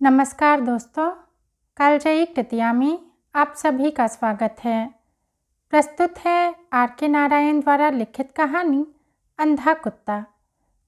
नमस्कार दोस्तों, कालजयी कृतिया में आप सभी का स्वागत है। प्रस्तुत है आर.के. नारायण द्वारा लिखित कहानी अंधा कुत्ता,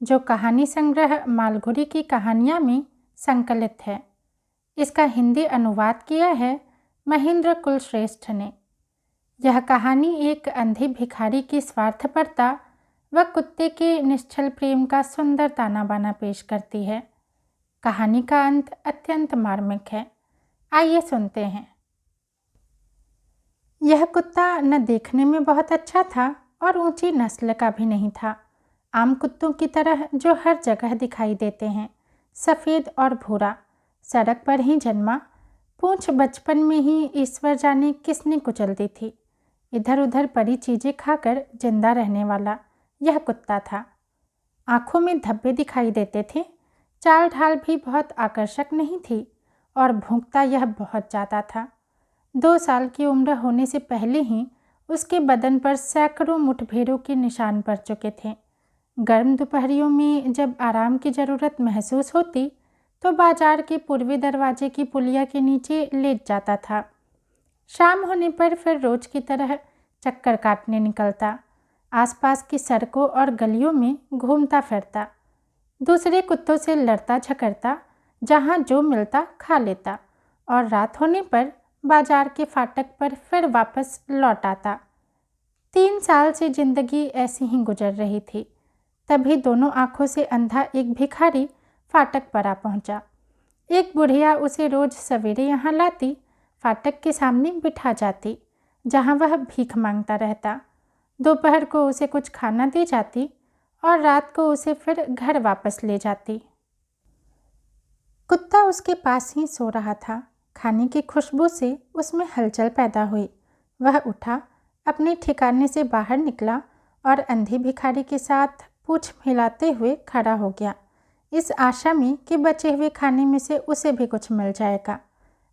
जो कहानी संग्रह मालगुडी की कहानियाँ में संकलित है। इसका हिंदी अनुवाद किया है महेंद्र कुलश्रेष्ठ ने। यह कहानी एक अंधे भिखारी की स्वार्थपरता व कुत्ते के निश्चल प्रेम का सुंदर ताना बाना पेश करती है। कहानी का अंत अत्यंत मार्मिक है। आइए सुनते हैं। यह कुत्ता न देखने में बहुत अच्छा था और ऊंची नस्ल का भी नहीं था। आम कुत्तों की तरह जो हर जगह दिखाई देते हैं, सफ़ेद और भूरा, सड़क पर ही जन्मा, पूंछ बचपन में ही ईश्वर जाने किसने कुचल दी थी। इधर उधर पड़ी चीज़ें खाकर जिंदा रहने वाला यह कुत्ता था। आँखों में धब्बे दिखाई देते थे। चाल ढाल भी बहुत आकर्षक नहीं थी और भौंकता यह बहुत ज़्यादा था। 2 साल की उम्र होने से पहले ही उसके बदन पर सैकड़ों मुठभेड़ों के निशान पड़ चुके थे। गर्म दोपहरियों में जब आराम की ज़रूरत महसूस होती तो बाजार के पूर्वी दरवाजे की पुलिया के नीचे लेट जाता था। शाम होने पर फिर रोज की तरह चक्कर काटने निकलता। आसपास की सड़कों और गलियों में घूमता फिरता, दूसरे कुत्तों से लड़ता झगड़ता, जहाँ जो मिलता खा लेता और रात होने पर बाजार के फाटक पर फिर वापस लौट आता। 3 साल से जिंदगी ऐसी ही गुजर रही थी। तभी दोनों आंखों से अंधा एक भिखारी फाटक पर आ पहुंचा। एक बुढ़िया उसे रोज सवेरे यहाँ लाती, फाटक के सामने बिठा जाती, जहाँ वह भीख मांगता रहता। दोपहर को उसे कुछ खाना दे जाती और रात को उसे फिर घर वापस ले जाती। कुत्ता उसके पास ही सो रहा था। खाने की खुशबू से उसमें हलचल पैदा हुई। वह उठा, अपने ठिकाने से बाहर निकला और अंधे भिखारी के साथ पूंछ हिलाते हुए खड़ा हो गया, इस आशा में कि बचे हुए खाने में से उसे भी कुछ मिल जाएगा।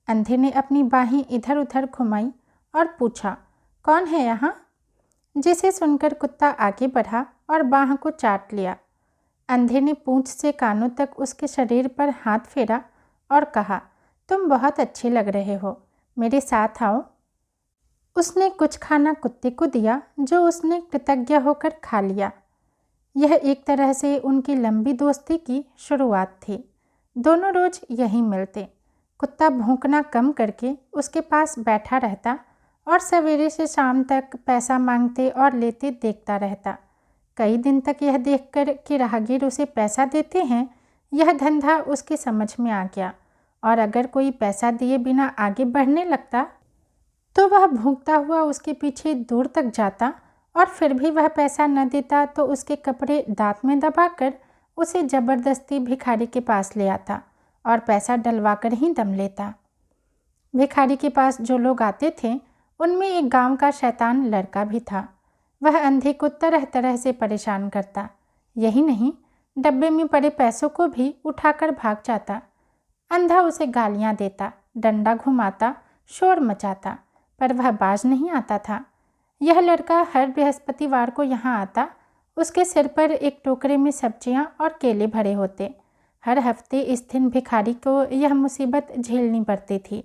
अंधे ने अपनी बाहें इधर उधर घुमाई और पूछा, कौन है यहाँ? जिसे सुनकर कुत्ता आगे बढ़ा और बाह को चाट लिया। अंधे ने पूंछ से कानों तक उसके शरीर पर हाथ फेरा और कहा, तुम बहुत अच्छे लग रहे हो, मेरे साथ आओ। उसने कुछ खाना कुत्ते को दिया, जो उसने कृतज्ञ होकर खा लिया। यह एक तरह से उनकी लंबी दोस्ती की शुरुआत थी। दोनों रोज यहीं मिलते। कुत्ता भौंकना कम करके उसके पास बैठा रहता और सवेरे से शाम तक पैसा मांगते और लेते देखता रहता। कई दिन तक यह देखकर कि राहगीर उसे पैसा देते हैं, यह धंधा उसके समझ में आ गया और अगर कोई पैसा दिए बिना आगे बढ़ने लगता तो वह भौंकता हुआ उसके पीछे दूर तक जाता और फिर भी वह पैसा न देता तो उसके कपड़े दांत में दबाकर उसे ज़बरदस्ती भिखारी के पास ले आता और पैसा डलवा कर ही दम लेता। भिखारी के पास जो लोग आते थे उनमें एक गांव का शैतान लड़का भी था। वह अंधे को तरह तरह से परेशान करता। यही नहीं, डब्बे में पड़े पैसों को भी उठाकर भाग जाता। अंधा उसे गालियां देता, डंडा घुमाता, शोर मचाता, पर वह बाज नहीं आता था। यह लड़का हर बृहस्पतिवार को यहाँ आता। उसके सिर पर एक टोकरे में सब्जियां और केले भरे होते। हर हफ्ते इस दिन भिखारी को यह मुसीबत झेलनी पड़ती थी।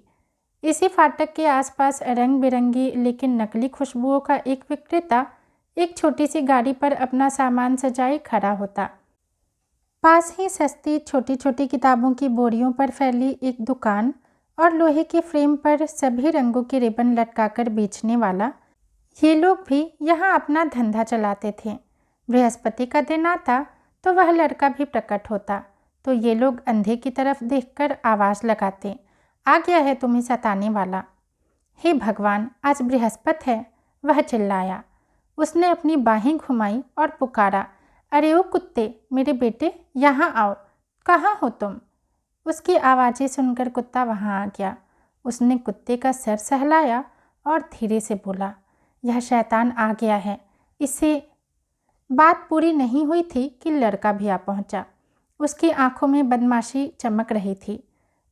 इसी फाटक के आसपास रंग बिरंगी लेकिन नकली खुशबुओं का एक विक्रेता एक छोटी सी गाड़ी पर अपना सामान सजाए खड़ा होता। पास ही सस्ती छोटी छोटी किताबों की बोरियों पर फैली एक दुकान और लोहे के फ्रेम पर सभी रंगों के रिबन लटकाकर बेचने वाला। ये लोग भी यहाँ अपना धंधा चलाते थे। बृहस्पति का दिन आता तो वह लड़का भी प्रकट होता, तो ये लोग अंधे की तरफ देखकर आवाज़ लगाते, आ गया है तुम्हें सताने वाला। हे भगवान, आज बृहस्पति है, वह चिल्लाया। उसने अपनी बाहें घुमाई और पुकारा, अरे ओ कुत्ते, मेरे बेटे, यहाँ आओ, कहाँ हो तुम? उसकी आवाज़ें सुनकर कुत्ता वहाँ आ गया। उसने कुत्ते का सर सहलाया और धीरे से बोला, यह शैतान आ गया है, इसे। बात पूरी नहीं हुई थी कि लड़का भी आ पहुँचा। उसकी आंखों में बदमाशी चमक रही थी।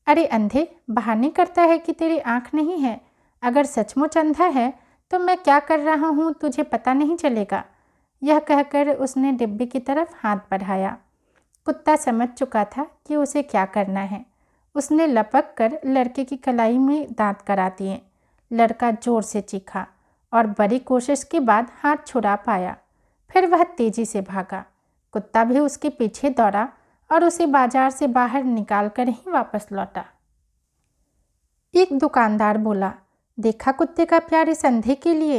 अरे अंधे, बहाने करता है कि तेरी आँख नहीं है। अगर सचमुच अंधा है तो मैं क्या कर रहा हूँ तुझे पता नहीं चलेगा। यह कहकर उसने डिब्बे की तरफ हाथ बढ़ाया। कुत्ता समझ चुका था कि उसे क्या करना है। उसने लपक कर लड़के की कलाई में दांत करा दिए। लड़का जोर से चीखा और बड़ी कोशिश के बाद हाथ छुड़ा पाया। फिर वह तेजी से भागा। कुत्ता भी उसके पीछे दौड़ा और उसे बाजार से बाहर निकाल कर ही वापस लौटा। एक दुकानदार बोला, देखा कुत्ते का प्यार इस अंधे के लिए।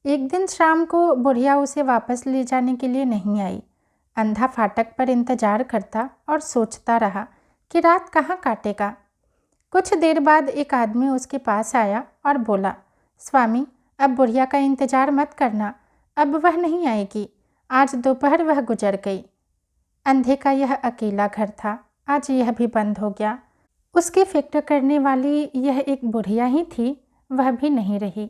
एक दिन शाम को बुढ़िया उसे वापस ले जाने के लिए नहीं आई। अंधा फाटक पर इंतजार करता और सोचता रहा कि रात कहाँ काटेगा। कुछ देर बाद एक आदमी उसके पास आया और बोला, स्वामी, अब बुढ़िया का इंतजार मत करना, अब वह नहीं आएगी। आज दोपहर वह गुजर गई। अंधे का यह अकेला घर था, आज यह भी बंद हो गया। उसकी फिक्र करने वाली यह एक बुढ़िया ही थी, वह भी नहीं रही।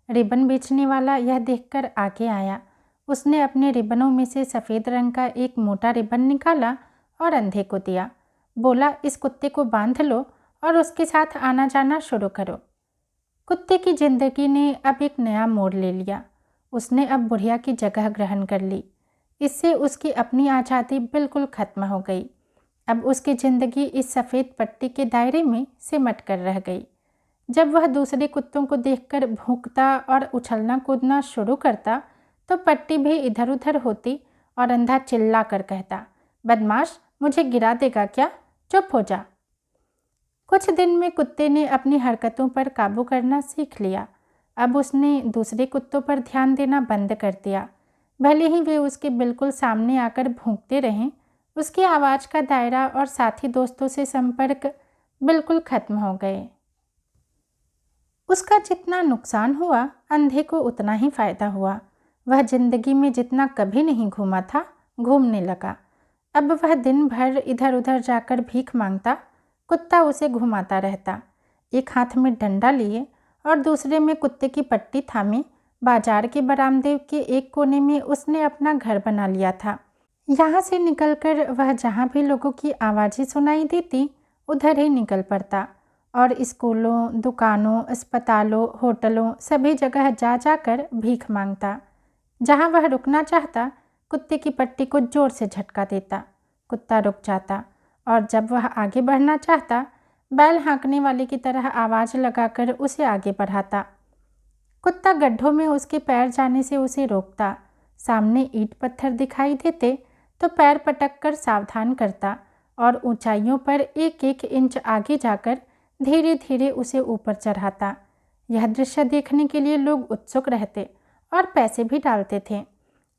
रिबन बेचने वाला यह देखकर आगे आया। उसने अपने रिबनों में से सफ़ेद रंग का एक मोटा रिबन निकाला और अंधे को दिया। बोला, इस कुत्ते को बांध लो और उसके साथ आना जाना शुरू करो। कुत्ते की जिंदगी ने अब एक नया मोड़ ले लिया। उसने अब बुढ़िया की जगह ग्रहण कर ली। इससे उसकी अपनी आज़ादी बिल्कुल खत्म हो गई। अब उसकी ज़िंदगी इस सफ़ेद पट्टी के दायरे में सिमट कर रह गई। जब वह दूसरे कुत्तों को देखकर भौंकता और उछलना कूदना शुरू करता तो पट्टी भी इधर उधर होती और अंधा चिल्ला कर कहता, बदमाश, मुझे गिरा देगा क्या? चुप हो जा। कुछ दिन में कुत्ते ने अपनी हरकतों पर काबू करना सीख लिया। अब उसने दूसरे कुत्तों पर ध्यान देना बंद कर दिया। भले ही वे उसके बिल्कुल सामने आकर भौंकते रहें, उसकी आवाज़ का दायरा और साथी दोस्तों से संपर्क बिल्कुल खत्म हो गए। उसका जितना नुकसान हुआ, अंधे को उतना ही फ़ायदा हुआ। वह जिंदगी में जितना कभी नहीं घूमा था, घूमने लगा। अब वह दिन भर इधर उधर जाकर भीख मांगता, कुत्ता उसे घुमाता रहता। एक हाथ में डंडा लिए और दूसरे में कुत्ते की पट्टी थामे बाजार के बरामदे के एक कोने में उसने अपना घर बना लिया था। यहाँ से निकलकर वह जहाँ भी लोगों की आवाज़ें सुनाई देती, उधर ही निकल पड़ता और स्कूलों, दुकानों, अस्पतालों, होटलों, सभी जगह जा जाकर भीख मांगता। जहाँ वह रुकना चाहता, कुत्ते की पट्टी को जोर से झटका देता। कुत्ता रुक जाता और जब वह आगे बढ़ना चाहता, बैल हाँकने वाले की तरह आवाज़ लगाकर उसे आगे बढ़ाता। कुत्ता गड्ढों में उसके पैर जाने से उसे रोकता। सामने ईंट पत्थर दिखाई देते तो पैर पटक कर सावधान करता और ऊंचाइयों पर एक एक इंच आगे जाकर धीरे धीरे उसे ऊपर चढ़ाता। यह दृश्य देखने के लिए लोग उत्सुक रहते और पैसे भी डालते थे।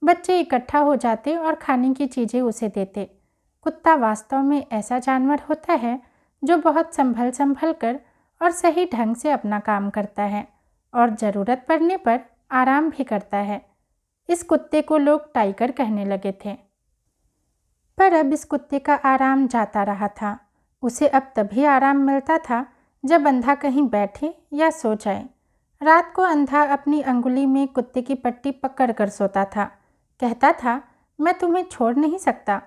बच्चे इकट्ठा हो जाते और खाने की चीज़ें उसे देते। कुत्ता वास्तव में ऐसा जानवर होता है जो बहुत संभल कर और सही ढंग से अपना काम करता है और ज़रूरत पड़ने पर आराम भी करता है। इस कुत्ते को लोग टाइगर कहने लगे थे। पर अब इस कुत्ते का आराम जाता रहा था। उसे अब तभी आराम मिलता था जब अंधा कहीं बैठे या सो जाए। रात को अंधा अपनी अंगुली में कुत्ते की पट्टी पकड़ कर सोता था। कहता था, मैं तुम्हें छोड़ नहीं सकता।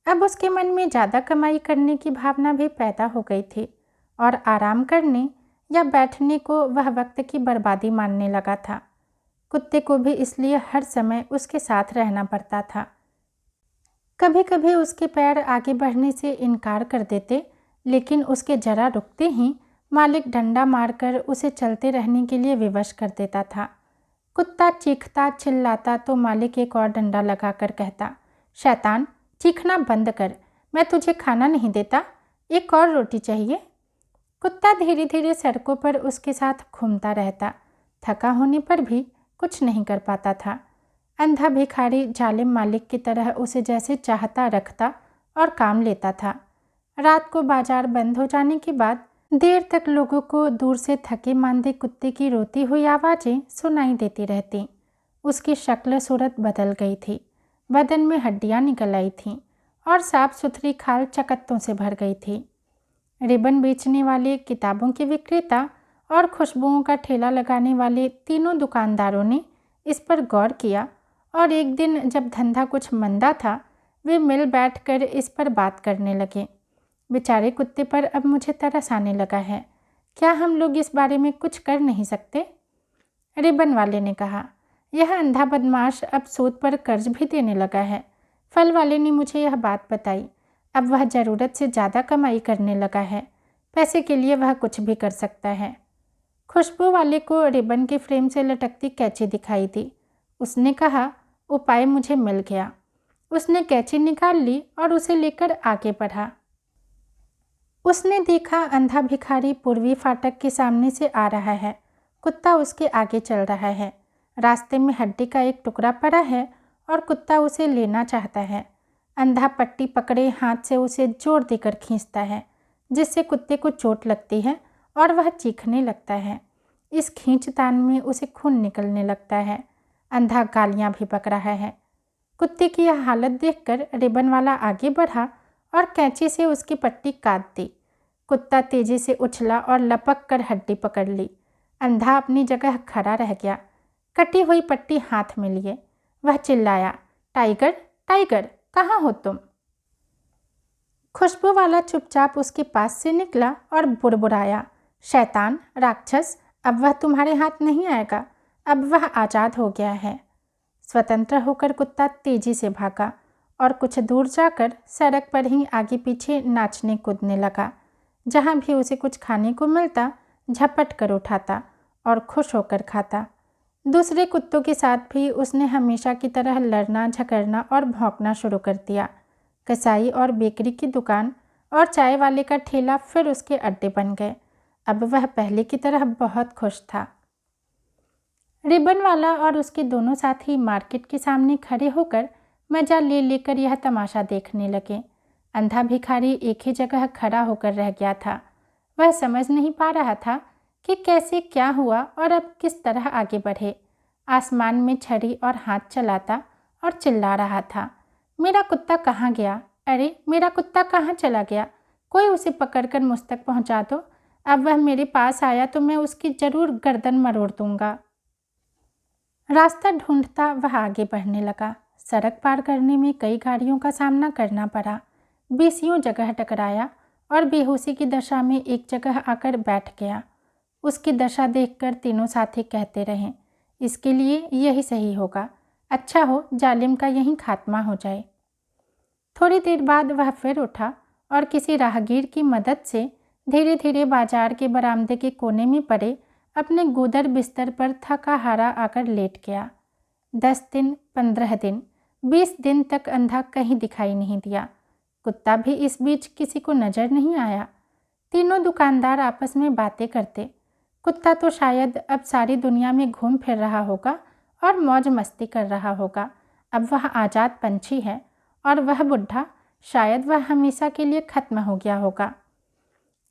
अब उसके मन में ज़्यादा कमाई करने की भावना भी पैदा हो गई थी और आराम करने या बैठने को वह वक्त की बर्बादी मानने लगा था। कुत्ते को भी इसलिए हर समय उसके साथ रहना पड़ता था। कभी कभी उसके पैर आगे बढ़ने से इनकार कर देते, लेकिन उसके जरा रुकते ही मालिक डंडा मारकर उसे चलते रहने के लिए विवश कर देता था। कुत्ता चीखता चिल्लाता तो मालिक एक और डंडा लगाकर कहता, शैतान, चीखना बंद कर, मैं तुझे खाना नहीं देता, एक और रोटी चाहिए। कुत्ता धीरे धीरे सड़कों पर उसके साथ घूमता रहता। थका होने पर भी कुछ नहीं कर पाता था। अंधा भिखारी जालिम मालिक की तरह उसे जैसे चाहता रखता और काम लेता था। रात को बाजार बंद हो जाने के बाद देर तक लोगों को दूर से थके मांदे कुत्ते की रोती हुई आवाज़ें सुनाई देती रहती। उसकी शक्ल सूरत बदल गई थी, बदन में हड्डियां निकल आई थीं और साफ सुथरी खाल चकत्तों से भर गई थी। रिबन बेचने वाले, किताबों के विक्रेता और खुशबुओं का ठेला लगाने वाले तीनों दुकानदारों ने इस पर गौर किया और एक दिन जब धंधा कुछ मंदा था, वे मिल बैठकर इस पर बात करने लगे। बेचारे कुत्ते पर अब मुझे तरस आने लगा है, क्या हम लोग इस बारे में कुछ कर नहीं सकते? रिबन वाले ने कहा, यह अंधा बदमाश अब सूद पर कर्ज भी देने लगा है। फल वाले ने मुझे यह बात बताई। अब वह ज़रूरत से ज़्यादा कमाई करने लगा है। पैसे के लिए वह कुछ भी कर सकता है। खुशबू वाले को रिबन के फ्रेम से लटकती कैंची दिखाई दी। उसने कहा, उपाय मुझे मिल गया। उसने कैंची निकाल ली और उसे लेकर आगे बढ़ा। उसने देखा अंधा भिखारी पूर्वी फाटक के सामने से आ रहा है। कुत्ता उसके आगे चल रहा है। रास्ते में हड्डी का एक टुकड़ा पड़ा है और कुत्ता उसे लेना चाहता है। अंधा पट्टी पकड़े हाथ से उसे जोर देकर खींचता है, जिससे कुत्ते को चोट लगती है और वह चीखने लगता है। इस खींचतान में उसे खून निकलने लगता है। अंधा गालियाँ भी बक रहा है। कुत्ते की यह हालत देखकर रिबन वाला आगे बढ़ा और कैंची से उसकी पट्टी काट दी। कुत्ता तेजी से उछला और लपक कर हड्डी पकड़ ली। अंधा अपनी जगह खड़ा रह गया, कटी हुई पट्टी हाथ में लिए। वह चिल्लाया, टाइगर, टाइगर, कहाँ हो तुम? खुशबू वाला चुपचाप उसके पास से निकला और बुड़बुड़ाया, शैतान, राक्षस, अब वह तुम्हारे हाथ नहीं आएगा। अब वह आज़ाद हो गया है। स्वतंत्र होकर कुत्ता तेजी से भागा और कुछ दूर जाकर सड़क पर ही आगे पीछे नाचने कूदने लगा। जहाँ भी उसे कुछ खाने को मिलता झपट कर उठाता और खुश होकर खाता। दूसरे कुत्तों के साथ भी उसने हमेशा की तरह लड़ना, झगड़ना और भौंकना शुरू कर दिया। कसाई और बेकरी की दुकान और चाय वाले का ठेला फिर उसके अड्डे बन गए। अब वह पहले की तरह बहुत खुश था। रिबन वाला और उसके दोनों साथी मार्केट के सामने खड़े होकर मजा ले लेकर यह तमाशा देखने लगे। अंधा भिखारी एक ही जगह खड़ा होकर रह गया था। वह समझ नहीं पा रहा था कि कैसे क्या हुआ और अब किस तरह आगे बढ़े। आसमान में छड़ी और हाथ चलाता और चिल्ला रहा था, मेरा कुत्ता कहाँ गया? अरे मेरा कुत्ता कहाँ चला गया? कोई उसे पकड़कर मुझ तक पहुँचा दो। अब वह मेरे पास आया तो मैं उसकी ज़रूर गर्दन मरोड़ दूंगा। रास्ता ढूंढता वह आगे बढ़ने लगा। सड़क पार करने में कई गाड़ियों का सामना करना पड़ा। बीसियों जगह टकराया और बेहोशी की दशा में एक जगह आकर बैठ गया। उसकी दशा देखकर तीनों साथी कहते रहे, इसके लिए यही सही होगा। अच्छा हो जालिम का यहीं खात्मा हो जाए। थोड़ी देर बाद वह फिर उठा और किसी राहगीर की मदद से धीरे धीरे बाजार के बरामदे के कोने में पड़े अपने गोदर बिस्तर पर थका हारा आकर लेट गया। 10 दिन, 15 दिन, 20 दिन तक अंधा कहीं दिखाई नहीं दिया। कुत्ता भी इस बीच किसी को नज़र नहीं आया। तीनों दुकानदार आपस में बातें करते। कुत्ता तो शायद अब सारी दुनिया में घूम फिर रहा होगा और मौज मस्ती कर रहा होगा। अब वह आज़ाद पंछी है और वह बुढ़ा, शायद वह हमेशा के लिए ख़त्म हो गया होगा।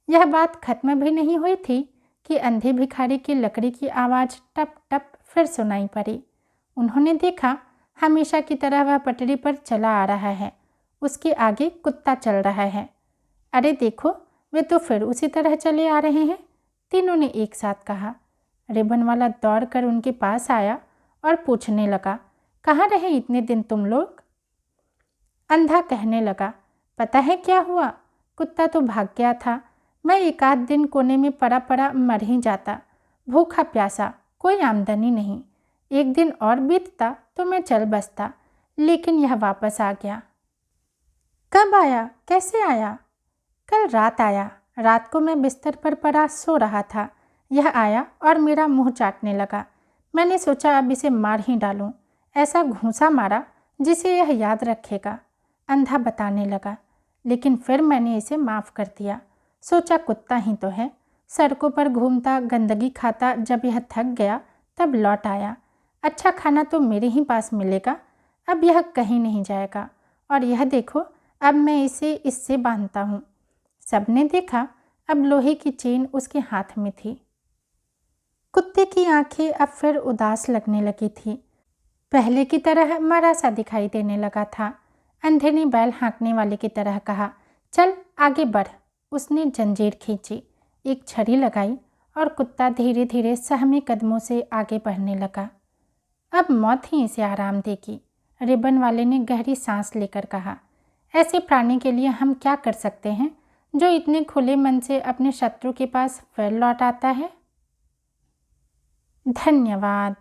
यह बात ख़त्म भी नहीं हुई थी कि अंधे भिखारी की लकड़ी की आवाज़ टप टप फिर सुनाई पड़ी। उन्होंने देखा, हमेशा की तरह वह पटरी पर चला आ रहा है। उसके आगे कुत्ता चल रहा है। अरे देखो, वे तो फिर उसी तरह चले आ रहे हैं, तीनों ने एक साथ कहा। रिबन वाला दौड़कर उनके पास आया और पूछने लगा, कहाँ रहे इतने दिन तुम लोग? अंधा कहने लगा, पता है क्या हुआ? कुत्ता तो भाग गया था। मैं एक आध दिन कोने में पड़ा पड़ा मर ही जाता, भूखा प्यासा, कोई आमदनी नहीं। एक दिन और बीतता तो मैं चल बसता, लेकिन यह वापस आ गया। कब आया? कैसे आया? कल रात आया। रात को मैं बिस्तर पर पड़ा सो रहा था। यह आया और मेरा मुंह चाटने लगा। मैंने सोचा अब इसे मार ही डालूं। ऐसा घूंसा मारा जिसे यह याद रखेगा। अंधा बताने लगा, लेकिन फिर मैंने इसे माफ़ कर दिया। सोचा कुत्ता ही तो है। सड़कों पर घूमता, गंदगी खाता, जब यह थक गया तब लौट आया। अच्छा खाना तो मेरे ही पास मिलेगा। अब यह कहीं नहीं जाएगा। और यह देखो, अब मैं इसे इससे बांधता हूँ। सबने देखा, अब लोहे की चेन उसके हाथ में थी। कुत्ते की आंखें अब फिर उदास लगने लगी थी। पहले की तरह मरा सा दिखाई देने लगा था। अंधे ने बैल हाँकने वाले की तरह कहा, चल आगे बढ़। उसने जंजीर खींची, एक छड़ी लगाई और कुत्ता धीरे धीरे सहमे कदमों से आगे बढ़ने लगा। अब मौत ही इसे आराम देगी, रिबन वाले ने गहरी सांस लेकर कहा। ऐसे प्राणी के लिए हम क्या कर सकते हैं जो इतने खुले मन से अपने शत्रु के पास फिर लौट आता है? धन्यवाद।